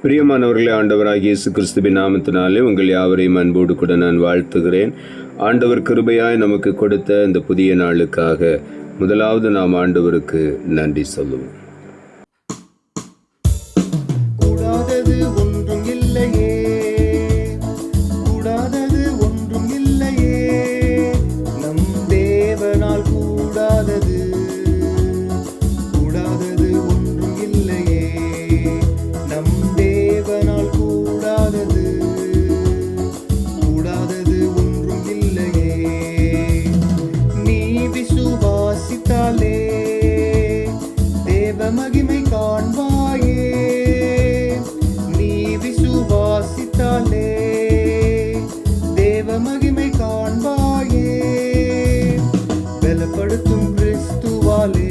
பிரியமானவர்களே, ஆண்டவராகிய இயேசு கிறிஸ்துவின் நாமத்தினாலே உங்கள் யாவரையும் அன்போடு கூட நான் வாழ்த்துகிறேன். ஆண்டவர் கிருபையாய் நமக்கு கொடுத்த இந்த புதிய நாளுக்காக முதலாவது நாம் ஆண்டவருக்கு நன்றி சொல்லுவோம். கூடாதது ஒன்றும் இல்லையே, கூடாதது ஒன்றும் இல்லையே, நம் தேவனால் கூடாதது, கூடாதது ஒன்றும் இல்லையே, நம் தேவனால் கூடாதது, கூடாதது ஒன்றும் இல்லையே. நீ விசுவாசித்தாலே தேவ மகிமை காண்பாயே, நீ விசுவாசித்தாலே தேவ மகிமை காண்பாயே. பலப்படுத்தும் கிறிஸ்துவாலே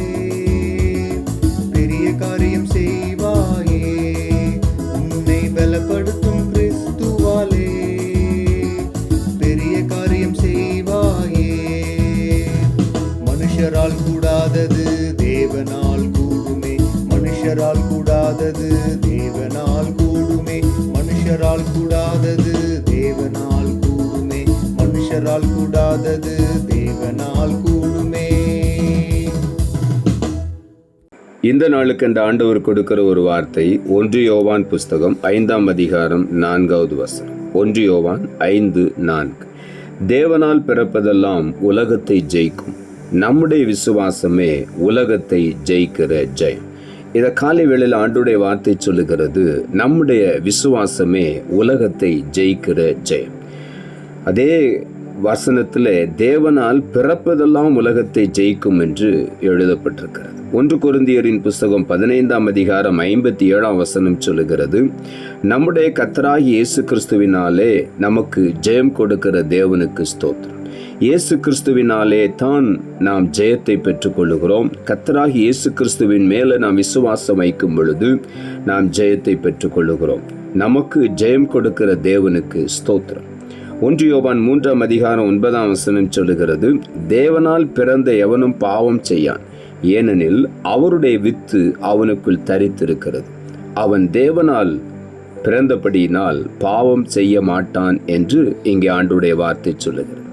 பெரிய காரியம் செய்வாயே, உன்னை பலப்படுத்தும் கிறிஸ்துவாலே பெரிய காரியம் செய்வாயே. மனுஷரால் கூடாதது தேவனால் கூடுமே, மனுஷரால் கூடாதது தேவனால் கூடுமே, மனுஷரால் கூடாதது தேவனால் கூடுமே, மனுஷரால் கூடாதது தேவனால் கூடுமே. இந்த நாளுக்கு அந்த ஆண்டவர் கொடுக்கிற ஒரு வார்த்தை 1 யோவான் புஸ்தகம் 5ஆம் அதிகாரம் 4வது வசனம். 1 யோவான் 5:4. தேவனால் பிறப்பதெல்லாம் உலகத்தை ஜெயிக்கும், நம்முடைய விசுவாசமே உலகத்தை ஜெயிக்கிற ஜெயம். இதை காலை வேளையில் ஆண்டுடைய வார்த்தை சொல்லுகிறது, நம்முடைய விசுவாசமே உலகத்தை ஜெயிக்கிற ஜெயம். அதே வசனத்தில் தேவனால் பிறப்பதெல்லாம் உலகத்தை ஜெயிக்கும் என்று எழுதப்பட்டிருக்கிறது. 1 கொரிந்தியரின் புஸ்தகம் 15ஆம் அதிகாரம் 57ஆம் வசனம் சொல்லுகிறது, நம்முடைய கர்த்தராகிய இயேசு கிறிஸ்துவினாலே நமக்கு ஜெயம் கொடுக்கிற தேவனுக்கு ஸ்தோத்திரம். இயேசு கிறிஸ்துவினாலே தான் நாம் ஜெயத்தை பெற்றுக்கொள்ளுகிறோம். கர்த்தராகிய இயேசு கிறிஸ்துவின் மேலே நாம் விசுவாசம் வைக்கும் பொழுது நாம் ஜெயத்தை பெற்றுக்கொள்ளுகிறோம். நமக்கு ஜெயம் கொடுக்கிற தேவனுக்கு ஸ்தோத்திரம். 1 யோவான் 3ஆம் அதிகாரம் 9ஆம் வசனம் சொல்லுகிறது, தேவனால் பிறந்த எவனும் பாவம் செய்யான், ஏனெனில் அவருடைய வித்து அவனுக்குள் தரித்திருக்கிறது, அவன் தேவனால் பிறந்தபடியினால் பாவம் செய்ய மாட்டான் என்று இங்கே ஆண்டுடைய வார்த்தை சொல்லுகிறது.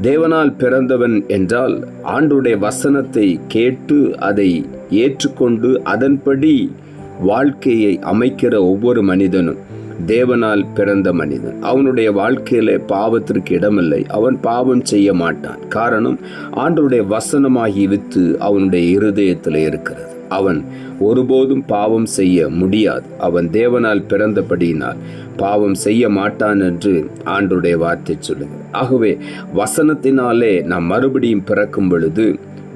தேவனால் பிறந்தவன் என்றால் ஆண்டுடைய வசனத்தை கேட்டு அதை ஏற்றுக்கொண்டு அதன்படி வாழ்க்கையை அமைக்கிற ஒவ்வொரு மனிதனும் தேவனால் பிறந்த மனிதன். அவனுடைய வாழ்க்கையில பாவத்திற்கு இடமில்லை, அவன் பாவம் செய்ய மாட்டான். காரணம், ஆண்டவருடைய வசனமாகி வித்து அவனுடைய இருதயத்தில் இருக்கிறது. அவன் ஒருபோதும் பாவம் செய்ய முடியாது. அவன் தேவனால் பிறந்தபடியினால் பாவம் செய்ய மாட்டான் என்று ஆண்டவருடைய வார்த்தை சொல்லுகிறது. ஆகவே வசனத்தினாலே நாம் மறுபடியும் பிறக்கும் பொழுது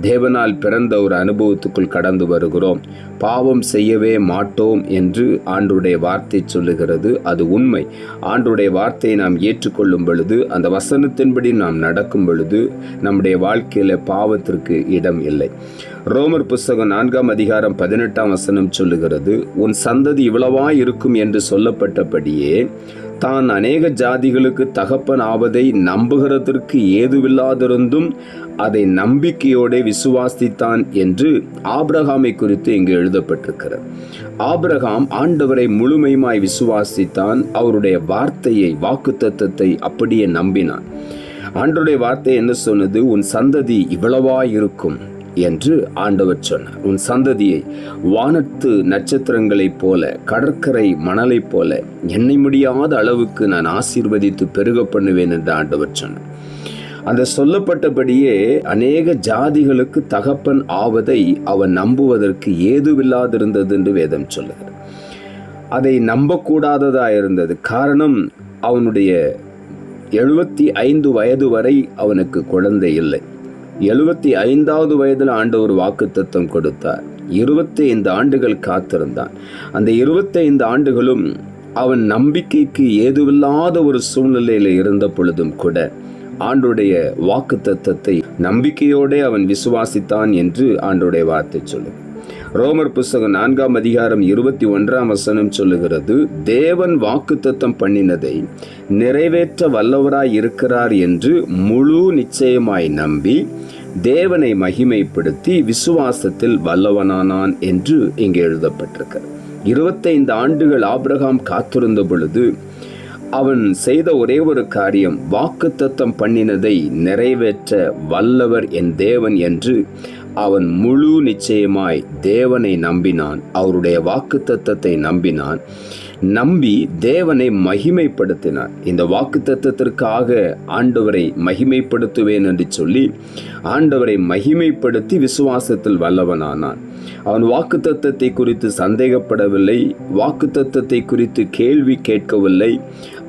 தேவனால் பிறந்த ஒரு அனுபவத்துக்குள் கடந்து வருகிறோம். பாவம் செய்யவே மாட்டோம் என்று ஆண்டவருடைய வார்த்தை சொல்லுகிறது. அது உண்மை. ஆண்டவருடைய வார்த்தையை நாம் ஏற்றுக்கொள்ளும் பொழுது, அந்த வசனத்தின்படி நாம் நடக்கும் பொழுது நம்முடைய வாழ்க்கையில பாவத்திற்கு இடம் இல்லை. ரோமர் புஸ்தகம் 4ஆம் அதிகாரம் 18ஆம் வசனம் சொல்லுகிறது, உன் சந்ததி இவ்வளவா இருக்கும் என்று சொல்லப்பட்டபடியே தான் அநேக ஜாதிகளுக்கு தகப்பன் ஆவதை நம்புகிறதற்கு ஏதுவில்லாதிருந்தும் அதை நம்பிக்கையோடு விசுவாசித்தான் என்று ஆபிரகாமை குறித்து இங்கு எழுதப்பட்டிருக்கிறது. ஆபிரகாம் ஆண்டவரை முழுமையுமாய் விசுவாசித்தான். அவருடைய வார்த்தையை, வாக்குத்தத்தத்தை அப்படியே நம்பினான். ஆண்டவருடைய வார்த்தை என்ன சொன்னது? உன் சந்ததி இவ்வளவா இருக்கும் என்று ஆண்டவர் சொன்னார். உன் சந்ததியை வானத்து நட்சத்திரங்களைப் போல, கடற்கரை மணலைப் போல எண்ணி முடியாத அளவுக்கு நான் ஆசீர்வதித்து பெருக பண்ணுவேன் என்று ஆண்டவர் சொன்னார். அந்த சொல்லப்பட்டபடியே அநேக ஜாதிகளுக்கு தகப்பன் ஆவதை அவன் நம்புவதற்கு ஏதுவில்லாதிருந்தது என்று வேதம் சொல்லுகிறது. அதை நம்பக்கூடாததா இருந்தது. காரணம், அவனுடைய 75 வயது வரை அவனுக்கு குழந்தை இல்லை. 75வது வயதில் ஆண்டவர் வாக்குத்தத்தம் கொடுத்தார். 25 ஆண்டுகள் காத்திருந்தான். அந்த 25 ஆண்டுகளும் அவன் நம்பிக்கைக்கு ஏதுவில்லாத ஒரு சூழ்நிலையில் இருந்த பொழுதும் கூட ஆண்டவருடைய வாக்குத்தத்தத்தை நம்பிக்கையோடு அவன் விசுவாசித்தான் என்று ஆண்டவருடைய வார்த்தை சொல்லுது. ரோமர் புஸ்தகம் 4ஆம் அதிகாரம் 21ஆம் வசனம் சொல்லுகிறது, தேவன் வாக்குத்தத்தம் பண்ணினதை நிறைவேற்ற வல்லவராய் இருக்கிறார் என்று முழு நிச்சயமாய் நம்பி தேவனை மகிமைப்படுத்தி விசுவாசத்தில் வல்லவனானான் என்று இங்கே எழுதப்பட்டிருக்கிறது. 25 ஆண்டுகள் ஆபிரகாம் காத்திருந்த பொழுது அவன் செய்த ஒரே ஒரு காரியம், வாக்குத்தத்தம் பண்ணினதை நிறைவேற்ற வல்லவர் என் தேவன் என்று அவன் முழு நிச்சயமாய் தேவனை நம்பினான். அவருடைய வாக்குத்தத்தத்தை நம்பினான். நம்பி தேவனை மகிமைப்படுத்தினார். இந்த வாக்குத்தத்தத்திற்காக ஆண்டவரை மகிமைப்படுத்துவேன் என்று சொல்லி ஆண்டவரை மகிமைப்படுத்தி விசுவாசத்தில் வல்லவனானான். அவன் வாக்குத்தத்தத்தை குறித்து சந்தேகப்படவில்லை, வாக்குத்தத்தத்தை குறித்து கேள்வி கேட்கவில்லை.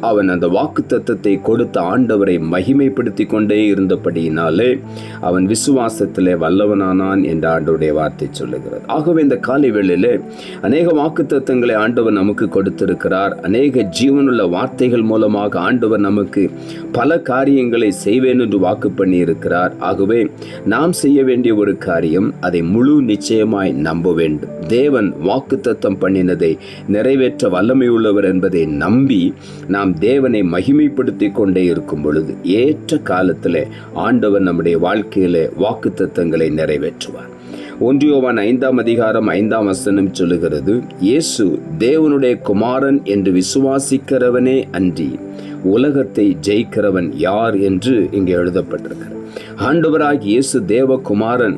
அவன் அந்த வாக்குத்தத்தத்தை கொடுத்த ஆண்டவரை மகிமைப்படுத்தி கொண்டே இருந்தபடியினாலே அவன் விசுவாசத்திலே வல்லவனானான் என்று ஆண்டவருடைய வார்த்தை சொல்லுகிறது. ஆகவே இந்த காலை வேளையிலே அநேக வாக்குத்தத்தங்களை ஆண்டவர் நமக்கு கொடுத்திருக்கிறார். அநேக ஜீவனுள்ள வார்த்தைகள் மூலமாக ஆண்டவர் நமக்கு பல காரியங்களை செய்வேன் என்று வாக்கு பண்ணி இருக்கிறார். ஆகவே நாம் செய்ய வேண்டிய ஒரு காரியம், அதை முழு நிச்சயமாய் நம்ப வேண்டும். தேவன் வாக்குத்தத்தம் பண்ணினதை நிறைவேற்ற வல்லமையுள்ளவர் என்பதை நம்பி நாம் தேவனை மகிமைப்படுத்தி கொண்டே இருக்கும் பொழுது ஏற்ற காலத்திலே ஆண்டவர் நம்முடைய வாழ்க்கையிலே வாக்குத்தத்தங்களை நிறைவேற்றுவார். 1 யோவான் 5ஆம் அதிகாரம் 5ஆம் வசனம் சொல்லுகிறது, இயேசு தேவனுடைய குமாரன் என்று விசுவாசிக்கிறவனே அன்றி உலகத்தை ஜெயிக்கிறவன் யார் என்று இங்கே எழுதப்பட்டிருக்கிறது. ஆண்டவராகிய இயேசு தேவகுமாரன்,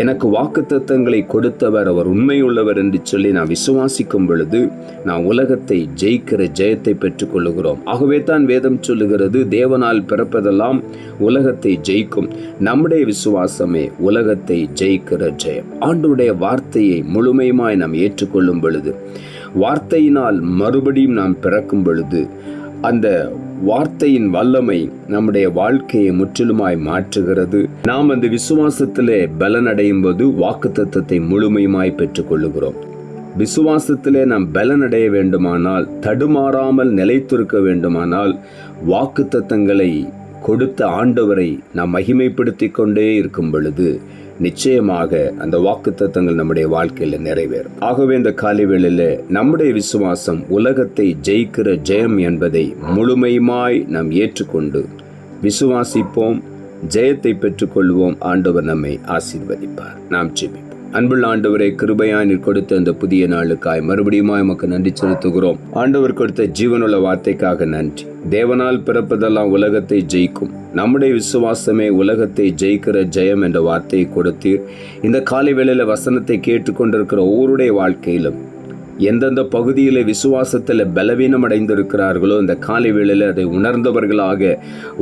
எனக்கு வாக்குத்தத்தங்களை கொடுத்தவர், அவர் உண்மையுள்ளவர் என்று சொல்லி நான் விசுவாசிக்கும் பொழுது நான் உலகத்தை ஜெயிக்கிற ஜெயத்தை பெற்றுக் கொள்ளுகிறோம். ஆகவே தான் வேதம் சொல்லுகிறது, தேவனால் பிறப்பதெல்லாம் உலகத்தை ஜெயிக்கும். நம்முடைய விசுவாசமே உலகத்தை ஜெயிக்கிற ஜெயம். ஆண்டவருடைய வார்த்தையை முழுமையுமாய் நாம் ஏற்றுக்கொள்ளும் பொழுது, வார்த்தையினால் மறுபடியும் நாம் பிறக்கும் பொழுது, அந்த வார்த்தையின் வல்லமை நம்முடைய வாழ்க்கையை முற்றிலுமாய் மாற்றுகிறது. நாம் அந்த விசுவாசத்திலே பலனடையும் போது வாக்குத்தத்தத்தை முழுமையுமாய் பெற்றுக் கொள்ளுகிறோம். விசுவாசத்திலே நாம் பலனடைய வேண்டுமானால், தடுமாறாமல் நிலைத்திருக்க வேண்டுமானால், வாக்குத்தத்தங்களை கொடுத்த ஆண்டவரை நாம் மகிமைப்படுத்தி கொண்டே இருக்கும் பொழுது நிச்சயமாக அந்த வாக்குத்தத்தங்கள் நம்முடைய வாழ்க்கையில் நிறைவேறும். ஆகவே இந்த காலை வேளையில நம்முடைய விசுவாசம் உலகத்தை ஜெயிக்கிற ஜெயம் என்பதை முழுமையுமாய் நாம் ஏற்றுக்கொண்டு விசுவாசிப்போம், ஜெயத்தை பெற்றுக்கொள்வோம். ஆண்டவர் நம்மை ஆசீர்வதிப்பார். நாம் ஜெபிப்போம். அன்புள்ள ஆண்டவரே, கிருபையாய் நீர் கொடுத்த இந்த புதிய நாளுக்காய் மறுபடியுமாய் உமக்கு நன்றி செலுத்துகிறோம். ஆண்டவர் கொடுத்த ஜீவனுள்ள வார்த்தைக்காக நன்றி. தேவனால் பிறப்பதெல்லாம் உலகத்தை ஜெயிக்கும். நம்முடைய விசுவாசமே உலகத்தை ஜெயிக்கிற ஜெயம் என்ற வார்த்தையை கொடுத்தீர். இந்த காலை வேளையில வசனத்தை கேட்டுக்கொண்டிருக்கிற ஒவ்வொருடைய வாழ்க்கையிலும் எந்தெந்த பகுதியில் விசுவாசத்தில் பலவீனம் அடைந்திருக்கிறார்களோ இந்த காலை வேளையில் அதை உணர்ந்தவர்களாக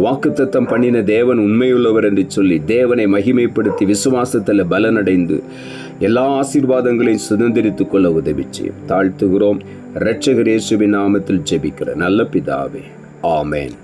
வாக்குத்தத்தம் பண்ணின தேவன் உண்மையுள்ளவர் என்று சொல்லி தேவனை மகிமைப்படுத்தி விசுவாசத்தில் பலனடைந்து எல்லா ஆசீர்வாதங்களையும் சுதந்திரித்துக் கொள்ள உதவிச்சு தாழ்த்துகிறோம். இரட்சகர் இயேசுவின் நாமத்தில் ஜெபிக்கிற நல்ல பிதாவே, ஆமென்.